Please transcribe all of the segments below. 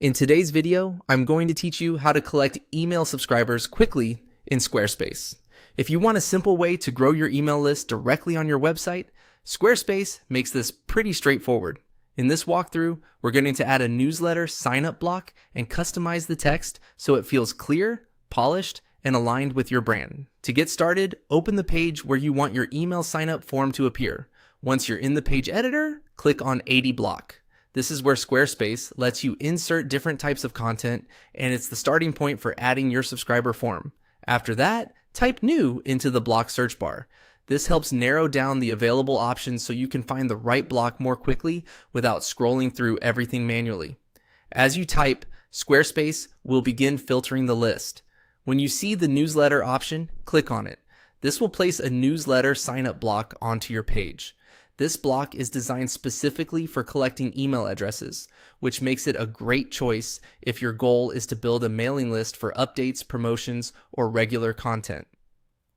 In today's video, I'm going to teach you how to collect email subscribers quickly in Squarespace. If you want a simple way to grow your email list directly on your website, Squarespace makes this pretty straightforward. In this walkthrough, we're going to add a newsletter sign-up block and customize the text so it feels clear, polished, and aligned with your brand. To get started, open the page where you want your email sign-up form to appear. Once you're in the page editor, click on 80 block. This is where Squarespace lets you insert different types of content, and it's the starting point for adding your subscriber form. After that, type new into the block search bar. This helps narrow down the available options so you can find the right block more quickly without scrolling through everything manually. As you type, Squarespace will begin filtering the list. When you see the newsletter option, click on it. This will place a newsletter sign-up block onto your page. This block is designed specifically for collecting email addresses, which makes it a great choice if your goal is to build a mailing list for updates, promotions, or regular content.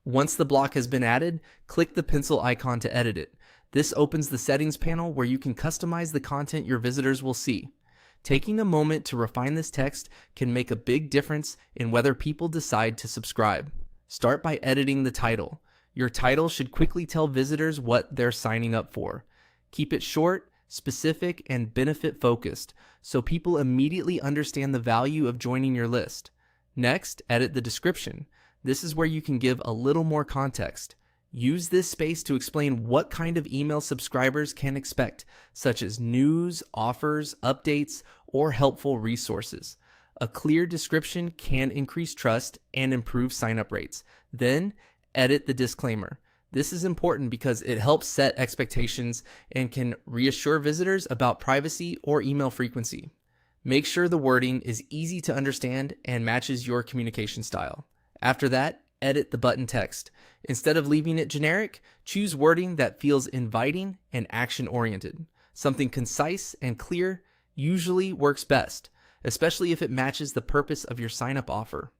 Once the block has been added, click the pencil icon to edit it. This opens the settings panel where you can customize the content your visitors will see. Taking a moment to refine this text can make a big difference in whether people decide to subscribe. Start by editing the title. Your title should quickly tell visitors what they're signing up for. Keep it short, specific, and benefit focused so people immediately understand the value of joining your list. Next, edit the description. This is where you can give a little more context. Use this space to explain what kind of email subscribers can expect, such as news, offers, updates, or helpful resources. A clear description can increase trust and improve sign-up rates. Then, edit the disclaimer. This is important because it helps set expectations and can reassure visitors about privacy or email frequency. Make sure the wording is easy to understand and matches your communication style. After that, edit the button text. Instead of leaving it generic, choose wording that feels inviting and action-oriented. Something concise and clear usually works best, especially if it matches the purpose of your sign-up offer.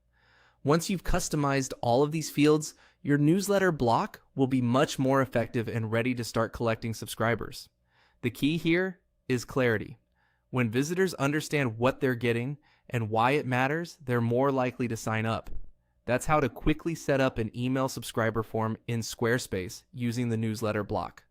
Once you've customized all of these fields, your newsletter block will be much more effective and ready to start collecting subscribers. The key here is clarity. When visitors understand what they're getting and why it matters, they're more likely to sign up. That's how to quickly set up an email subscriber form in Squarespace using the newsletter block.